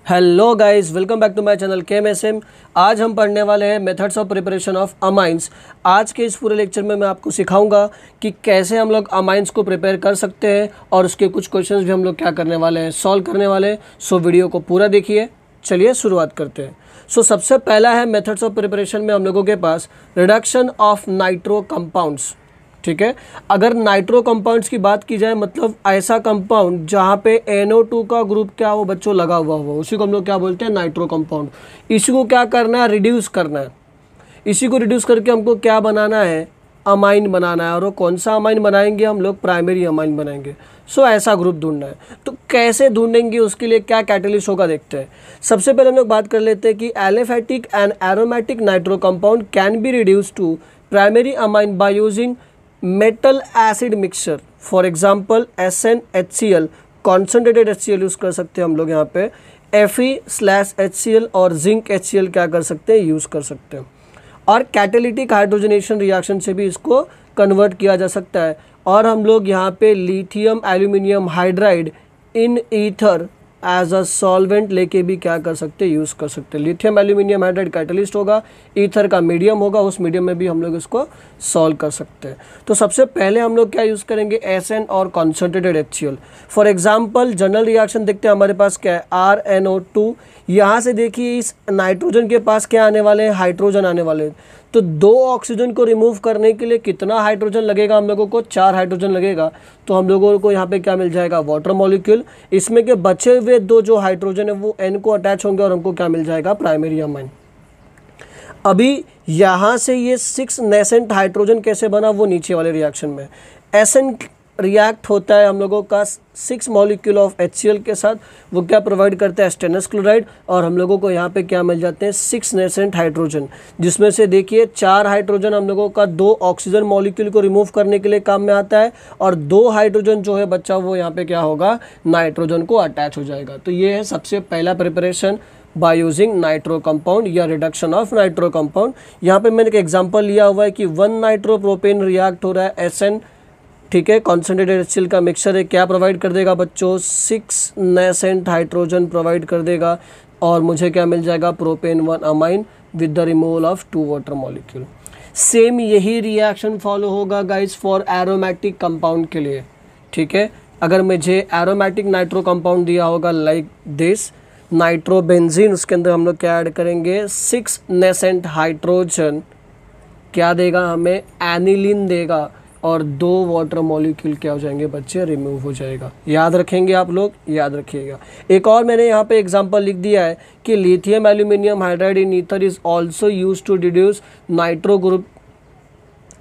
Hello guys, welcome back to my channel KMSM। आज हम पढ़ने वाले हैं methods of preparation of amines. आज के इस पूरे लेक्चर में मैं आपको सिखाऊंगा कि कैसे हम लोग अमाइंस को प्रिपेयर कर सकते हैं और उसके कुछ क्वेश्चंस भी हम लोग क्या करने वाले हैं, सॉल्व करने वाले हैं। सो वीडियो को पूरा देखिए। चलिए शुरुआत करते हैं। सबसे पहला है मेथड्स ऑफ प्रिपरेशन में हम लोगों के पास रिडक्शन ऑफ नाइट्रो कंपाउंड्स। ठीक है, अगर नाइट्रो कंपाउंड्स की बात की जाए मतलब ऐसा कंपाउंड जहाँ पे NO2 का ग्रुप क्या वो बच्चों लगा हुआ हो, उसी को हम लोग क्या बोलते हैं, नाइट्रो कंपाउंड। इसी को क्या करना है, रिड्यूस करना है। इसी को रिड्यूस करके हमको क्या बनाना है, अमाइन बनाना है। और वो कौन सा अमाइन बनाएंगे हम लोग, प्राइमरी अमाइन बनाएंगे। ऐसा ग्रुप ढूंढना है। तो कैसे ढूंढेंगे, उसके लिए क्या कैटलिस्ट होगा देखते हैं। सबसे पहले हम लोग बात कर लेते हैं कि aliphatic and aromatic nitro compound can be reduce to primary amine by using metal acid mixture. For example SnHCl, concentrated HCl use कर सकते हैं हम लोग यहाँ पे। Fe/HCl और जिंक HCl क्या कर सकते हैं, यूज़ कर सकते हैं। और कैटालिटिक हाइड्रोजनेशन रिएक्शन से भी इसको कन्वर्ट किया जा सकता है। और हम लोग यहाँ पे lithium aluminium hydride in ether as a solvent लेके भी क्या कर सकते हैं, यूज़ कर सकते हैं। लिथियम एल्यूमिनियम हाइड्राइड कैटलिस्ट होगा, ईथर का मीडियम होगा, उस मीडियम में भी हम लोग इसको सॉल्व कर सकते हैं। तो सबसे पहले हम लोग क्या यूज़ करेंगे, Sn और concentrated HCl। For example general reaction देखते हैं, हमारे पास क्या है, RnO2। यहाँ से देखिए इस नाइट्रोजन के पास क्या आने वाले हैं, हाइड्रोजन आने वाले हैं। तो 2 ऑक्सीजन को रिमूव करने के लिए कितना हाइड्रोजन लगेगा हम लोगों को, 4 हाइड्रोजन लगेगा। तो हम लोगों को यहाँ पे क्या मिल जाएगा, वाटर मॉलिक्यूल। इसमें के बचे हुए 2 जो हाइड्रोजन है वो N को अटैच होंगे और हमको क्या मिल जाएगा, प्राइमरी अमाइन। अभी यहाँ से ये 6 नेसेंट हाइड्रोजन कैसे बना, वो नीचे वाले रिएक्शन में Sn रिएक्ट होता है हम लोगों का 6 मॉलिक्यूल ऑफ HCl के साथ। वो क्या प्रोवाइड करता है, स्टेनस क्लोराइड। और हम लोगों को यहाँ पे क्या मिल जाते हैं, 6 नेसेंट हाइड्रोजन, जिसमें से देखिए 4 हाइड्रोजन हम लोगों का 2 ऑक्सीजन मॉलिक्यूल को रिमूव करने के लिए काम में आता है। और 2 हाइड्रोजन जो है बच्चा वो यहाँ पे क्या होगा, नाइट्रोजन को अटैच हो जाएगा। तो ये है सबसे पहला preparation by using nitro compound या रिडक्शन ऑफ नाइट्रो कंपाउंड। यहाँ पे मैंने एक एग्जांपल लिया हुआ है कि 1 नाइट्रोप्रोपेन रिएक्ट हो रहा है Sn, ठीक है, कॉन्सेंट्रेटेड HCl का मिक्सचर है। क्या प्रोवाइड कर देगा बच्चों, 6 नेसेंट हाइड्रोजन प्रोवाइड कर देगा। और मुझे क्या मिल जाएगा, propane 1 amine with the removal of 2 water molecule. Same यही रिएक्शन फॉलो होगा गाइस फॉर एरोमेटिक कंपाउंड के लिए। ठीक है, अगर मुझे एरोमेटिक नाइट्रो कंपाउंड दिया होगा लाइक दिस नाइट्रोबेंजीन, उसके अंदर हम लोग क्या ऐड करेंगे, 6 नेसेंट हाइड्रोजन क्या देगा हमें, एनिलीन देगा। और 2 वाटर मॉलिक्यूल क्या हो जाएंगे बच्चे, रिमूव हो जाएगा। याद रखेंगे आप लोग, याद रखिएगा। एक और मैंने यहाँ पे एग्जांपल लिख दिया है कि lithium aluminium hydride in ether is also used to reduce nitro group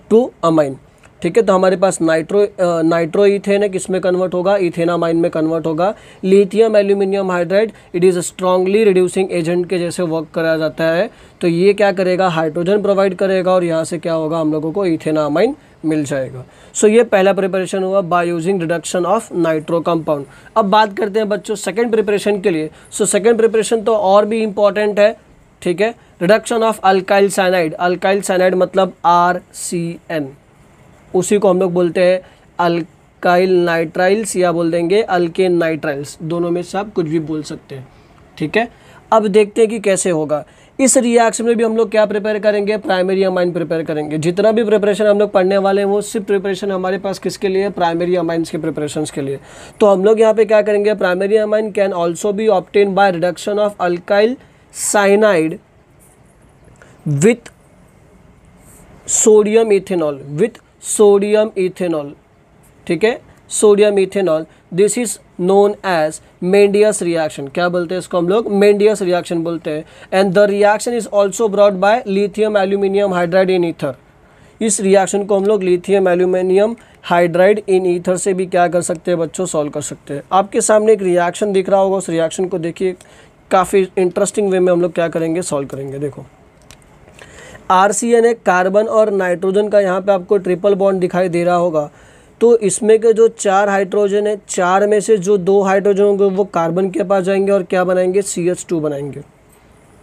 to amine. ठीक है, तो हमारे पास नाइट्रो ईथेन है, किस में कन्वर्ट होगा, इथेनामाइन में कन्वर्ट होगा। Lithium aluminium hydride it is strongly reducing agent के जैसे वर्क कराया जाता है। तो ये क्या करेगा, हाइड्रोजन प्रोवाइड करेगा और यहाँ से क्या होगा, हम लोगों को इथेनामाइन मिल जाएगा। ये पहला प्रिपरेशन हुआ by using reduction of nitro compound. अब बात करते हैं बच्चों सेकेंड प्रिपरेशन के लिए। सेकेंड प्रिपरेशन तो और भी इंपॉर्टेंट है। ठीक है, reduction of alkyl cyanide. Alkyl cyanide मतलब RCN, उसी को हम लोग बोलते हैं अल्काइल नाइट्राइल्स या बोल देंगे अल्केन नाइट्राइल्स, दोनों में से आप कुछ भी बोल सकते हैं। ठीक है, अब देखते हैं कि कैसे होगा। इस रिएक्शन में भी हम लोग क्या प्रिपेयर करेंगे, प्राइमरी अमाइन प्रिपेयर करेंगे। जितना भी प्रिपरेशन हम लोग पढ़ने वाले हैं वो सिर्फ प्रिपरेशन हमारे पास किसके लिए, प्राइमरी अमाइंस के प्रिपरेशंस के लिए। तो हम लोग यहाँ पे क्या करेंगे, primary amine can also be obtain by reduction of alkyl cyanide with sodium ethanol, with sodium ethanol. ठीक है, sodium ethanol, this is known as Mendius reaction. क्या बोलते हैं इसको हम लोग, मेंडियस रिएक्शन बोलते हैं। And the reaction is also brought by lithium aluminium hydride in ether. इस रिएक्शन को हम लोग lithium aluminium hydride in ether से भी क्या कर सकते हैं बच्चों, सॉल्व कर सकते हैं। आपके सामने एक रिएक्शन दिख रहा होगा, उस रिएक्शन को देखिए, काफ़ी इंटरेस्टिंग वे में हम लोग क्या करेंगे, सॉल्व करेंगे। देखो RCN है, कार्बन और नाइट्रोजन का यहाँ पे आपको ट्रिपल बॉन्ड दिखाई दे रहा होगा। तो इसमें के जो 4 हाइड्रोजन है, 4 में से जो 2 हाइड्रोजन होंगे वो कार्बन के पास जाएंगे और क्या बनाएंगे, CH2 बनाएंगे।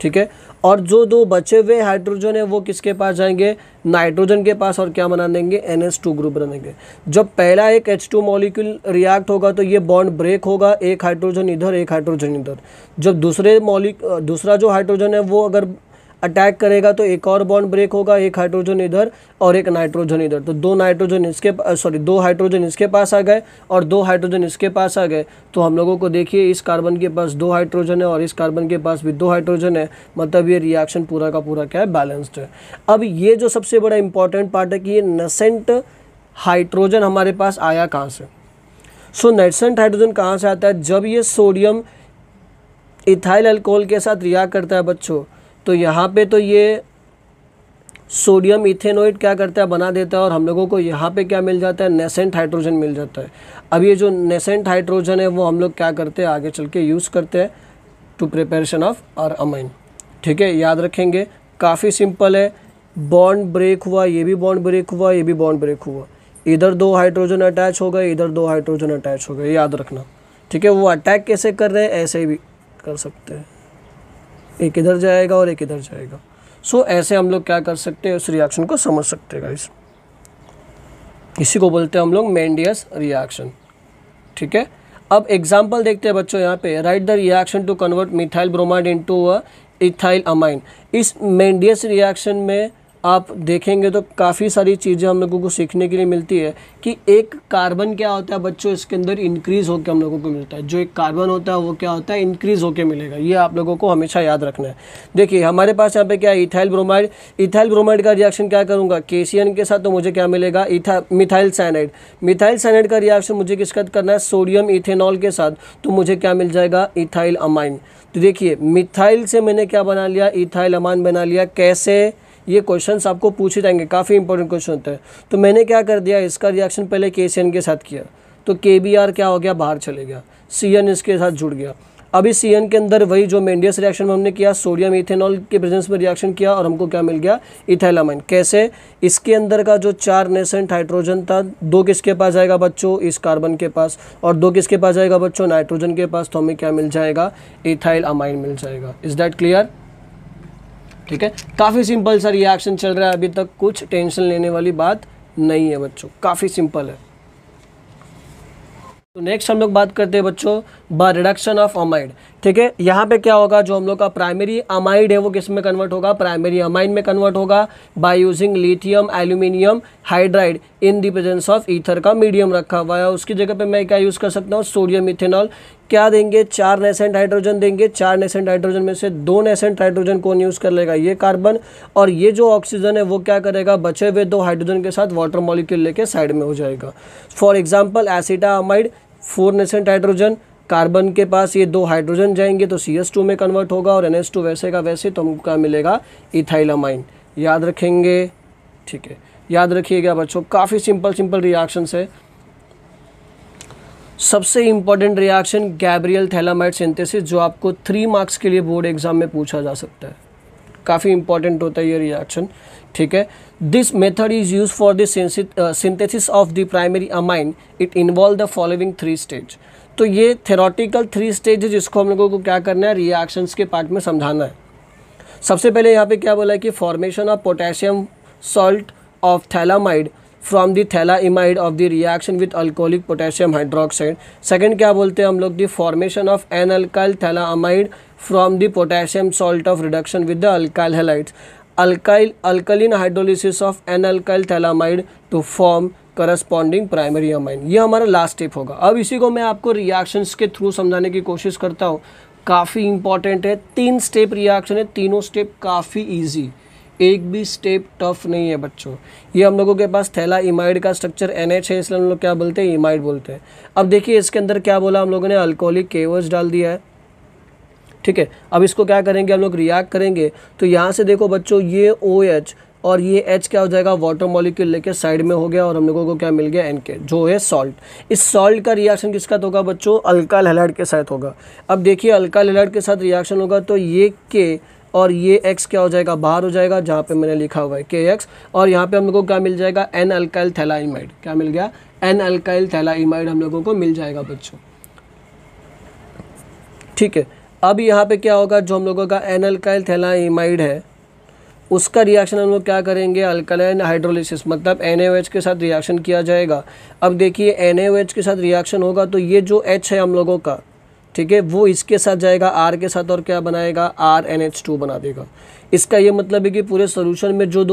ठीक है, और जो दो बचे हुए हाइड्रोजन है वो किसके पास जाएंगे, नाइट्रोजन के पास, और क्या बना देंगे, NH2 ग्रुप बनेंगे। जब पहला एक H2 मॉलिक्यूल रिएक्ट होगा तो ये बॉन्ड ब्रेक होगा, एक हाइड्रोजन इधर एक हाइड्रोजन इधर। जब दूसरा जो हाइड्रोजन है वो अगर अटैक करेगा तो एक और बॉन्ड ब्रेक होगा, एक हाइड्रोजन इधर और एक नाइट्रोजन इधर। तो दो हाइड्रोजन इसके पास आ गए और दो हाइड्रोजन इसके पास आ गए। तो हम लोगों को देखिए इस कार्बन के पास दो हाइड्रोजन है और इस कार्बन के पास भी दो हाइड्रोजन है, मतलब ये रिएक्शन पूरा का पूरा क्या है, बैलेंस्ड है। अब ये जो सबसे बड़ा इंपॉर्टेंट पार्ट है कि ये नेसेंट हाइड्रोजन हमारे पास आया कहाँ से। सो नेसेंट हाइड्रोजन कहाँ से आता है, जब ये सोडियम इथाइल अल्कोहल के साथ रिएक्ट करता है बच्चों, तो यहाँ पे तो ये सोडियम इथेनोइड क्या करता है, बना देता है, और हम लोगों को यहाँ पे क्या मिल जाता है, नेसेंट हाइड्रोजन मिल जाता है। अब ये जो नेसेंट हाइड्रोजन है वो हम लोग क्या करते हैं, आगे चल के यूज़ करते हैं to preparation of our amine. ठीक है, याद रखेंगे, काफ़ी सिंपल है। बॉन्ड ब्रेक हुआ, ये भी बॉन्ड ब्रेक हुआ, ये भी बॉन्ड ब्रेक हुआ, इधर दो हाइड्रोजन अटैच हो गए, इधर दो हाइड्रोजन अटैच हो गए, याद रखना। ठीक है, वो अटैक कैसे कर रहे हैं, ऐसे भी कर सकते हैं, एक इधर जाएगा और एक इधर जाएगा। सो ऐसे हम लोग क्या कर सकते हैं, उस रिएक्शन को समझ सकते हैं गाइस। इसी को बोलते हैं हम लोग मेंडियस रिएक्शन। ठीक है, अब एग्जांपल देखते हैं बच्चों। यहाँ पे write the reaction to convert methyl bromide into a ethyl amine. इस मेंडियस रिएक्शन में आप देखेंगे तो काफ़ी सारी चीज़ें हम लोगों को सीखने के लिए मिलती है कि एक कार्बन क्या होता है बच्चों, इसके अंदर इंक्रीज़ होकर हम लोगों को मिलता है। जो एक कार्बन होता है वो क्या होता है, इंक्रीज़ होकर मिलेगा। ये आप लोगों को हमेशा याद रखना है। देखिए हमारे पास यहाँ पे क्या है, इथाइल ब्रोमाइड। इथाइल ब्रोमाइड का रिएक्शन क्या करूँगा, KCN के साथ, तो मुझे क्या मिलेगा, मिथाइल साइनाइड। मिथाइल साइनाइड का रिएक्शन मुझे किसके साथ करना है, सोडियम इथेनॉल के साथ, तो मुझे क्या मिल जाएगा, इथाइल अमाइन। तो देखिए मिथाइल से मैंने क्या बना लिया, इथाइल अमाइन बना लिया। कैसे, ये क्वेश्चंस आपको पूछे जाएंगे, काफ़ी इंपॉर्टेंट क्वेश्चन होता है। तो मैंने क्या कर दिया, इसका रिएक्शन पहले KCN के साथ किया, तो KBr क्या हो गया, बाहर चले गया, CN इसके साथ जुड़ गया। अभी CN के अंदर वही जो मेंडियस रिएक्शन में हमने किया, सोडियम इथेनॉल के प्रेजेंस में रिएक्शन किया और हमको क्या मिल गया, इथाइल अमाइन। कैसे, इसके अंदर का जो 4 नेसेंट हाइड्रोजन था, 2 किसके पास जाएगा बच्चों, इस कार्बन के पास, और 2 किसके पास जाएगा बच्चों, नाइट्रोजन के पास। तो हमें क्या मिल जाएगा, इथाइल अमाइन मिल जाएगा। Is that clear. ठीक है, काफ़ी सिंपल सा रिएक्शन चल रहा है, अभी तक कुछ टेंशन लेने वाली बात नहीं है बच्चों, काफ़ी सिंपल है। तो नेक्स्ट हम लोग बात करते हैं बच्चों बाय रिडक्शन ऑफ अमाइड। ठीक है, यहाँ पे क्या होगा, जो हम लोग का प्राइमरी अमाइड है वो किस में कन्वर्ट होगा, प्राइमरी अमाइन में कन्वर्ट होगा by using lithium aluminium hydride in the presence of ether का मीडियम रखा हुआ है। उसकी जगह पे मैं क्या यूज़ कर सकता हूँ, सोडियम इथेनॉल। क्या देंगे, 4 नेसेंट हाइड्रोजन देंगे। 4 नेसेंट हाइड्रोजन में से 2 नेसेंट हाइड्रोजन कौन यूज़ कर लेगा, ये कार्बन, और ये जो ऑक्सीजन है वो क्या करेगा, बचे हुए 2 हाइड्रोजन के साथ वाटर मॉलिक्यूल लेके साइड में हो जाएगा। For example acetamide, 4 nascent hydrogen, carbon के पास ये 2 हाइड्रोजन जाएंगे तो CS2 में कन्वर्ट होगा और NH2 वैसे का वैसे, तो हमको क्या मिलेगा, इथाइल अमाइन। याद रखेंगे, ठीक है, याद रखिएगा बच्चों, काफ़ी सिंपल रिएक्शंस है। सबसे important reaction Gabriel phthalimide synthesis, जो आपको 3 मार्क्स के लिए बोर्ड एग्जाम में पूछा जा सकता है, काफ़ी इंपॉर्टेंट होता है ये रिएक्शन। ठीक है, this method is use for the synthesis of the primary amine. It involve the following 3 stage. तो ये थेरोटिकल 3 स्टेज है जिसको हम लोगों को क्या करना है, रिएक्शंस के पार्ट में समझाना है। सबसे पहले यहाँ पे क्या बोला है कि formation of potassium salt of phthalimide from the phthalimide of the reaction with alcoholic potassium hydroxide. Second क्या बोलते हैं हम लोग, the formation of N alkyl phthalimide from the potassium salt of reduction with the alkyl halides. Alkaline hydrolysis of N alkyl phthalimide to form corresponding primary amine. ये हमारा last step होगा। अब इसी को मैं आपको रिएक्शंस के थ्रू समझाने की कोशिश करता हूँ, काफ़ी इंपॉर्टेंट है। 3 स्टेप रिएक्शन है, तीनों स्टेप काफ़ी इजी, एक भी स्टेप टफ नहीं है बच्चों। ये हम लोगों के पास थैला इमाइड का स्ट्रक्चर NH है, इसलिए हम लोग क्या बोलते हैं, इमाइड बोलते हैं। अब देखिए इसके अंदर क्या बोला हम लोगों ने, अल्कोहलिक KOH डाल दिया है। ठीक है, अब इसको क्या करेंगे हम लोग, रिएक्ट करेंगे। तो यहाँ से देखो बच्चों, ये OH और ये H क्या हो जाएगा, वाटर मॉलिक्यूल लेके साइड में हो गया और हम लोगों को क्या मिल गया, NK, जो है सॉल्ट। इस सॉल्ट का रिएक्शन किसका होगा बच्चों, अल्काइल हैलाइड के साथ होगा। अब देखिए अल्काइल हैलाइड के साथ रिएक्शन होगा तो ये K और ये X क्या हो जाएगा, बाहर हो जाएगा, जहाँ पे मैंने लिखा हुआ है KX, और यहाँ पे हम लोगों को क्या मिल जाएगा, N अल्काइल थैलाइमाइड। क्या मिल गया, N अल्काइल थैलाइमाइड हम लोगों को मिल जाएगा बच्चों। ठीक है, अब यहाँ पे क्या होगा, जो हम लोगों का एन अल्काइल थैलाइमाइड है उसका रिएक्शन हम लोग क्या करेंगे, अल्कलाइन हाइड्रोलिसिस, मतलब NaOH के साथ रिएक्शन किया जाएगा। अब देखिए NaOH के साथ रिएक्शन होगा तो ये जो H है हम लोगों का, ठीक है, वो इसके साथ जाएगा R के साथ और क्या बनाएगा, RNH2 बना देगा। इसका ये मतलब है कि पूरे सोल्यूशन में जो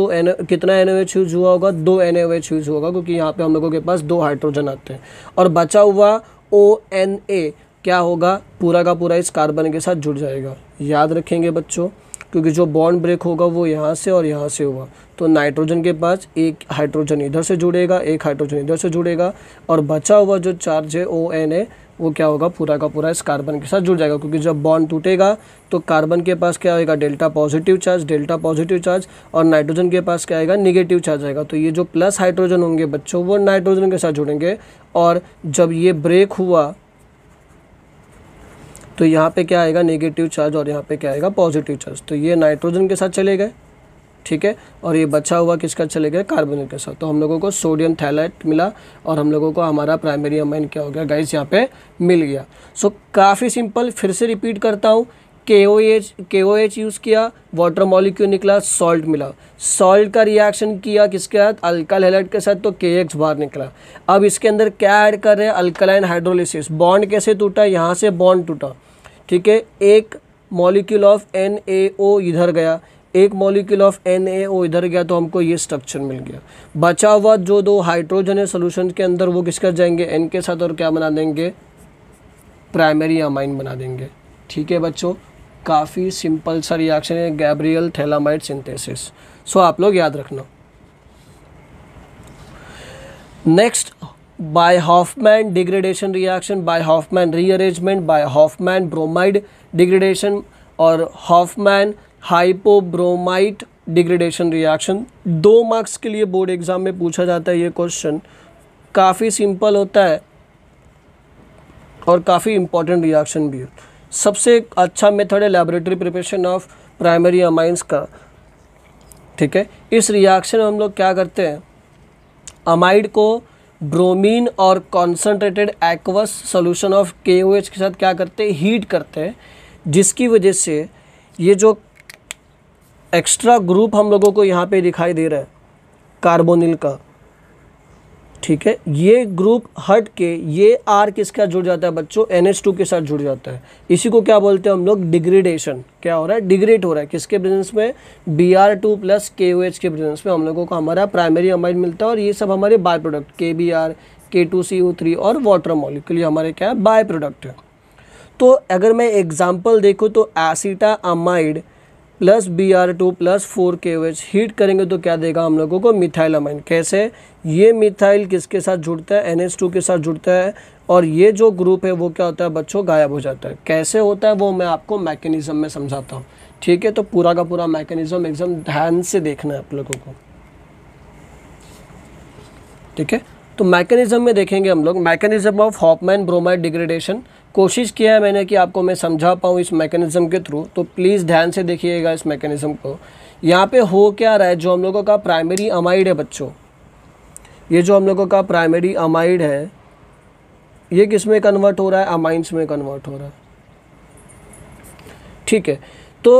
कितना NaOH यूज हुआ होगा, 2 NaOH यूज होगा, क्योंकि यहाँ पे हम लोगों के पास 2 हाइड्रोजन आते हैं। और बचा हुआ ONA क्या होगा, पूरा का पूरा इस कार्बन के साथ जुड़ जाएगा। याद रखेंगे बच्चों, क्योंकि जो बॉन्ड ब्रेक होगा वो यहाँ से और यहाँ से हुआ, तो नाइट्रोजन के पास एक हाइड्रोजन इधर से जुड़ेगा, एक हाइड्रोजन इधर से जुड़ेगा, और बचा हुआ जो चार्ज है ONA वो क्या होगा, पूरा का पूरा इस कार्बन के साथ जुड़ जाएगा। क्योंकि जब बॉन्ड टूटेगा तो कार्बन के पास क्या होगा, डेल्टा पॉजिटिव चार्ज, और नाइट्रोजन के पास क्या आएगा, निगेटिव चार्ज आएगा। तो ये जो प्लस हाइड्रोजन होंगे बच्चों वो नाइट्रोजन के साथ जुड़ेंगे, और जब ये ब्रेक हुआ तो यहाँ पे क्या आएगा, नेगेटिव चार्ज, और यहाँ पे क्या आएगा, पॉजिटिव चार्ज। तो ये नाइट्रोजन के साथ चले गए, ठीक है, और ये बचा हुआ किसका चले गए, कार्बन के साथ। तो हम लोगों को सोडियम थैलाइट मिला और हम लोगों को हमारा प्राइमरी अमाइन क्या हो गया गाइस, यहाँ पे मिल गया। सो काफ़ी सिंपल, फिर से रिपीट करता हूँ, KOH यूज़ किया, वाटर मॉलिक्यूल निकला, सॉल्ट मिला, सॉल्ट का रिएक्शन किया किसके साथ, अल्काइल हैलाइड के साथ, तो KX बाहर निकला। अब इसके अंदर क्या ऐड कर रहे हैं, अल्कलाइन हाइड्रोलिसिस। बॉन्ड कैसे टूटा, यहाँ से बॉन्ड टूटा, ठीक है, एक मॉलिक्यूल ऑफ NaO इधर गया, एक मॉलिक्यूल ऑफ NaO इधर गया, तो हमको ये स्ट्रक्चर मिल गया। बचा हुआ जो 2 हाइड्रोजन है सोल्यूशन के अंदर वो किसका जाएंगे, N के साथ, और क्या बना देंगे, प्राइमरी अमाइन बना देंगे। ठीक है बच्चों, काफ़ी सिंपल सा रिएक्शन है, गैब्रियल थैलामाइड सिंथेसिस। सो आप लोग याद रखना। Next, by Hofmann degradation reaction, by Hofmann rearrangement, by Hofmann bromide degradation और Hofmann hypobromite degradation reaction. 2 marks के लिए बोर्ड एग्जाम में पूछा जाता है ये क्वेश्चन। काफ़ी सिंपल होता है और काफ़ी इंपॉर्टेंट रिएक्शन भी है। सबसे अच्छा मेथड है laboratory preparation of primary amines का। ठीक है, इस रिएक्शन में हम लोग क्या करते हैं, अमाइड को ब्रोमीन और concentrated aqueous solution of KOH के साथ क्या करते हैं, हीट करते हैं, जिसकी वजह से ये जो एक्स्ट्रा ग्रुप हम लोगों को यहाँ पे दिखाई दे रहा है कार्बोनिल का, ठीक है, ये ग्रुप हट के ये R किसका जुड़ जाता है बच्चों, NH2 के साथ जुड़ जाता है। इसी को क्या बोलते हैं हम लोग, डिग्रेडेशन। क्या हो रहा है, डिग्रेड हो रहा है, किसके प्रेजेंस में, Br2 प्लस KOH के प्रेजेंस में हम लोगों को हमारा प्राइमरी अमाइन मिलता है। और ये सब हमारे बाय प्रोडक्ट KBr, K2CO3 और वाटर मॉलिक्यूल ये हमारे क्या है, बाय प्रोडक्ट है। तो अगर मैं एग्जाम्पल देखूँ तो acetamide plus Br2 plus 4KOH heat करेंगे तो क्या देगा हम लोगों को, मिथाइल अमाइन। कैसे, ये मिथाइल किसके साथ जुड़ता है, NH2 के साथ जुड़ता है, और ये जो ग्रुप है वो क्या होता है बच्चों, गायब हो जाता है। कैसे होता है वो मैं आपको मैकेनिज्म में समझाता हूँ। ठीक है, तो पूरा का पूरा मैकेनिज्म एकदम ध्यान से देखना है आप लोगों को। ठीक है, तो मैकेनिज्म में देखेंगे हम लोग, mechanism of Hoffmann bromide degradation. कोशिश किया है मैंने कि आपको मैं समझा पाऊँ इस मैकेनिज्म के थ्रू, तो प्लीज़ ध्यान से देखिएगा इस मैकेनिज्म को। यहाँ पे हो क्या रहा है, जो हम लोगों का प्राइमरी अमाइड है बच्चों, ये जो हम लोगों का प्राइमरी अमाइड है ये किस में कन्वर्ट हो रहा है, अमाइंस में कन्वर्ट हो रहा है। ठीक है, तो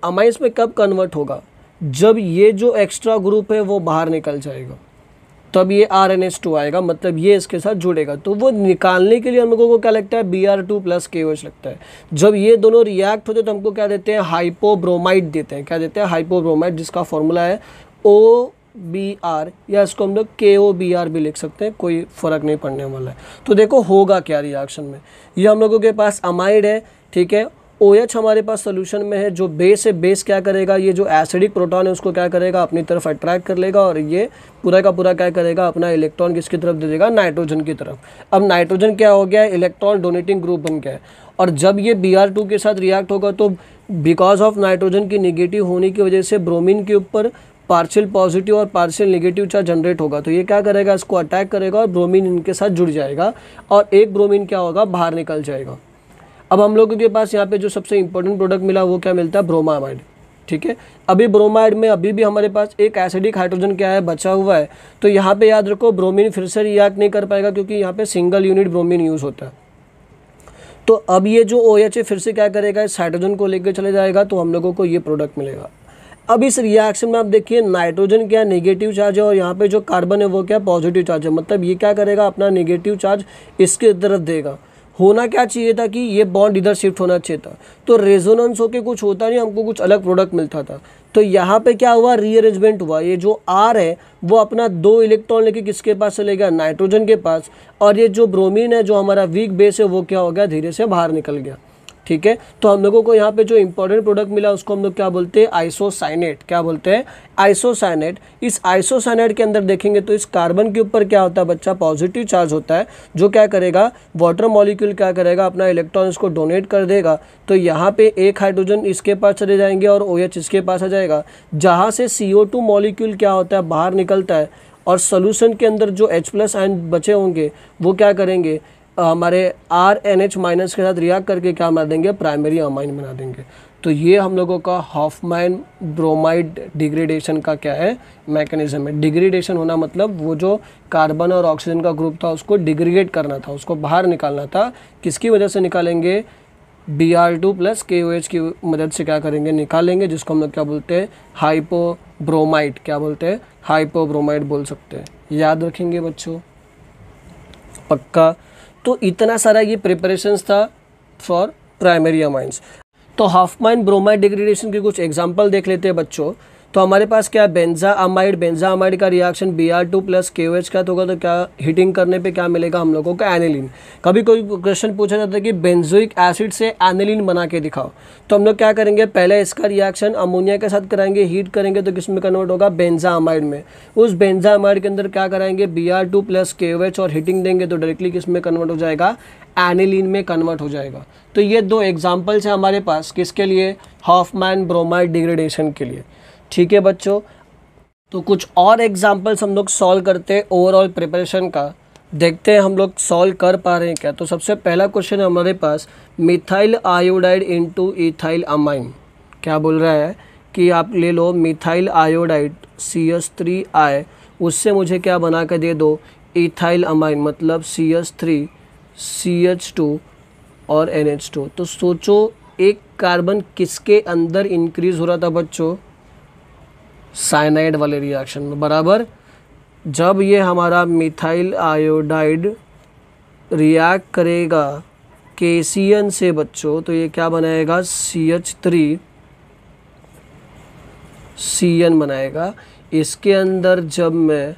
अमाइंस में कब कन्वर्ट होगा, जब ये जो एक्स्ट्रा ग्रुप है वो बाहर निकल जाएगा, तब ये RNH2 आएगा, मतलब ये इसके साथ जुड़ेगा। तो वो निकालने के लिए हम लोगों को क्या लगता है, Br2 प्लस KOH लगता है। जब ये दोनों रिएक्ट होते हैं तो हमको क्या देते हैं, हाइपोब्रोमाइड देते हैं। क्या देते हैं, हाइपोब्रोमाइड, जिसका फॉर्मूला है OBr, या इसको हम लोग KOBr भी लिख सकते हैं, कोई फ़र्क नहीं पड़ने वाला है। तो देखो होगा क्या रिएक्शन में, ये हम लोगों के पास अमाइड है, ठीक है, OH हमारे पास सोल्यूशन में है, जो बेस है, बेस क्या करेगा, ये जो एसिडिक प्रोटॉन है उसको क्या करेगा, अपनी तरफ अट्रैक्ट कर लेगा, और ये पूरा का पूरा क्या करेगा, अपना इलेक्ट्रॉन किसकी तरफ दे देगा, नाइट्रोजन की तरफ। अब नाइट्रोजन क्या हो गया है, इलेक्ट्रॉन डोनेटिंग ग्रुप बन गया है। और जब ये Br2 के साथ रिएक्ट होगा तो बिकॉज ऑफ नाइट्रोजन की निगेटिव होने की वजह से ब्रोमीन के ऊपर पार्शियल पॉजिटिव और पार्शियल नेगेटिव चार्ज जनरेट होगा। तो ये क्या करेगा, इसको अटैक करेगा और ब्रोमीन इनके साथ जुड़ जाएगा, और एक ब्रोमीन क्या होगा, बाहर निकल जाएगा। अब हम लोगों के पास यहाँ पे जो सबसे इंपॉर्टेंट प्रोडक्ट मिला वो क्या मिलता है, ब्रोमाइड। ठीक है, अभी ब्रोमाइड में अभी भी हमारे पास एक एसिडिक हाइड्रोजन क्या है, बचा हुआ है। तो यहाँ पे याद रखो ब्रोमीन फिर से रिएक्ट नहीं कर पाएगा, क्योंकि यहाँ पे सिंगल यूनिट ब्रोमीन यूज़ होता है। तो अब ये जो OH है फिर से क्या करेगा, इस हाइड्रोजन को लेकर चले जाएगा, तो हम लोगों को ये प्रोडक्ट मिलेगा। अब इस रिएक्शन में आप देखिए नाइट्रोजन क्या नेगेटिव चार्ज है और यहाँ पे जो कार्बन है वो क्या पॉजिटिव चार्ज है, मतलब ये क्या करेगा अपना नेगेटिव चार्ज इसके तरफ देगा। होना क्या चाहिए था कि ये बॉन्ड इधर शिफ्ट होना चाहिए था, तो रेजोनेंस होके कुछ होता नहीं, हमको कुछ अलग प्रोडक्ट मिलता था। तो यहाँ पे क्या हुआ, रीअरेंजमेंट हुआ। ये जो R है वो अपना 2 इलेक्ट्रॉन लेके किसके पास चले गया, नाइट्रोजन के पास, और ये जो ब्रोमीन है जो हमारा वीक बेस है वो क्या हो गया, धीरे से बाहर निकल गया। ठीक है, तो हम लोगों को यहाँ पे जो इंपॉर्टेंट प्रोडक्ट मिला उसको हम लोग क्या बोलते हैं, आइसोसाइनेट। क्या बोलते हैं, आइसोसाइनेट। इस आइसोसाइनेट के अंदर देखेंगे तो इस कार्बन के ऊपर क्या होता है बच्चा, पॉजिटिव चार्ज होता है, जो क्या करेगा, वाटर मॉलिक्यूल क्या करेगा, अपना इलेक्ट्रॉन इसको डोनेट कर देगा। तो यहाँ पे एक हाइड्रोजन इसके पास चले जाएंगे और OH इसके पास आ जाएगा, जहाँ से CO2 मॉलिक्यूल क्या होता है, बाहर निकलता है, और सोल्यूशन के अंदर जो H+ आयन बचे होंगे वो क्या करेंगे, हमारे RNH- के साथ रिएक्ट करके क्या बना देंगे, प्राइमरी अमाइन बना देंगे। तो ये हम लोगों का हॉफमैन ब्रोमाइड डिग्रेडेशन का क्या है, मैकेनिज्म है। डिग्रेडेशन होना मतलब वो जो कार्बन और ऑक्सीजन का ग्रुप था उसको डिग्रेड करना था, उसको बाहर निकालना था। किसकी वजह से निकालेंगे, Br2 + KOH की मदद से क्या करेंगे, निकालेंगे, जिसको हम लोग क्या बोलते हैं, हाइपोब्रोमाइड। क्या बोलते हैं, हाइपोब्रोमाइड बोल सकते हैं। याद रखेंगे बच्चों, पक्का। तो इतना सारा ये प्रिपरेशंस था फॉर प्राइमरी अमाइंस। तो हॉफमैन ब्रोमाइड डिग्रेडेशन के कुछ एग्जांपल देख लेते हैं बच्चों। तो हमारे पास क्या है, बेंजा अमाइड का रिएक्शन Br2 + KOH का होगा, तो क्या हीटिंग करने पे क्या मिलेगा हम लोगों को, एनिलीन। कभी कोई क्वेश्चन पूछा जाता है कि बेंजोइक एसिड से एनिलीन बना के दिखाओ, तो हम लोग क्या करेंगे, पहले इसका रिएक्शन अमोनिया के साथ कराएंगे, हीट करेंगे तो किस में कन्वर्ट होगा, बेंजा अमाइड में। उस बेंजा अमाइड के अंदर क्या कराएंगे, Br2 + KOH और हीटिंग देंगे तो डायरेक्टली किस में कन्वर्ट हो जाएगा, एनिलीन में कन्वर्ट हो जाएगा। तो ये 2 एग्जाम्पल्स हैं हमारे पास, किसके लिए, हॉफमैन ब्रोमाइड डिग्रेडेशन के लिए। ठीक है बच्चों, तो कुछ और एग्जाम्पल्स हम लोग सॉल्व करते हैं ओवरऑल प्रिपरेशन का, देखते हैं हम लोग सॉल्व कर पा रहे हैं क्या। तो सबसे पहला क्वेश्चन है हमारे पास, methyl iodide into ethyl amine. क्या बोल रहा है कि आप ले लो मिथाइल आयोडाइड CH3I, उससे मुझे क्या बना कर दे दो, इथाइल अमाइन, मतलब CH3 CH2 और NH2। तो सोचो एक कार्बन किसके अंदर इंक्रीज हो रहा था बच्चों, साइनाइड वाले रिएक्शन में, बराबर। जब ये हमारा मिथाइल आयोडाइड रिएक्ट करेगा KCN से बच्चों, तो ये क्या बनाएगा, CH3 CN बनाएगा। इसके अंदर जब मैं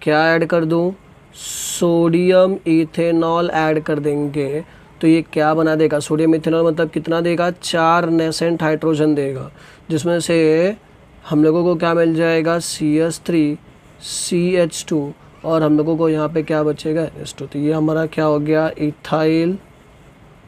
क्या ऐड कर दूं, सोडियम इथेनॉल ऐड कर देंगे, तो ये क्या बना देगा, सोडियम इथेनॉल, मतलब कितना देगा, 4 नेसेंट हाइड्रोजन देगा, जिसमें से हम लोगों को क्या मिल जाएगा, CH3 CH2, और हम लोगों को यहाँ पे क्या बचेगा, NH2। तो ये हमारा क्या हो गया, इथाइल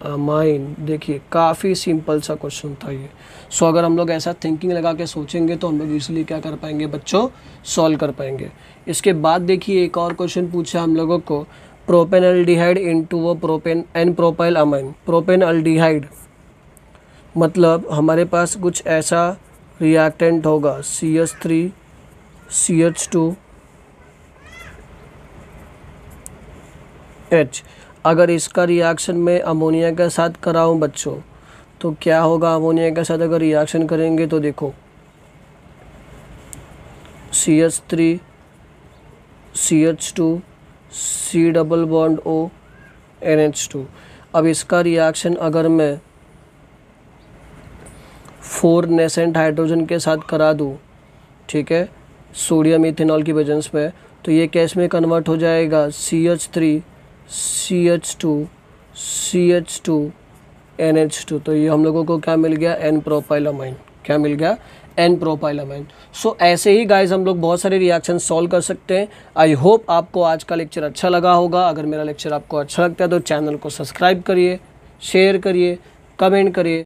अमाइन। देखिए काफ़ी सिंपल सा क्वेश्चन था ये। सो अगर हम लोग ऐसा थिंकिंग लगा के सोचेंगे तो हम लोग इजीली क्या कर पाएंगे बच्चों, सॉल्व कर पाएंगे। इसके बाद देखिए एक और क्वेश्चन पूछा हम लोगों को, प्रोपेनल्डिहाइड इनटू वो propane n propyl amine. Propanaldehyde मतलब हमारे पास कुछ ऐसा रिएक्टेंट होगा, CH3 CH2 H। अगर इसका रिएक्शन में अमोनिया के साथ कराऊं बच्चों, तो क्या होगा, अमोनिया के साथ अगर रिएक्शन करेंगे तो देखो CH3 CH2 C++ O NH2। अब इसका रिएक्शन अगर मैं 4 नेसेंट हाइड्रोजन के साथ करा दूँ, ठीक है, सोडियम इथेनॉल की प्रेजेंस में, तो ये कैस में कन्वर्ट हो जाएगा, CH3 CH2 CH2 NH2। तो ये हम लोगों को क्या मिल गया, N प्रोपाइल अमाइन। क्या मिल गया, N प्रोपाइल अमाइन। सो ऐसे ही गाइज हम लोग बहुत सारे रिएक्शन सॉल्व कर सकते हैं। आई होप आपको आज का लेक्चर अच्छा लगा होगा। अगर मेरा लेक्चर आपको अच्छा लगता है तो चैनल को सब्सक्राइब करिए, शेयर करिए, कमेंट करिए।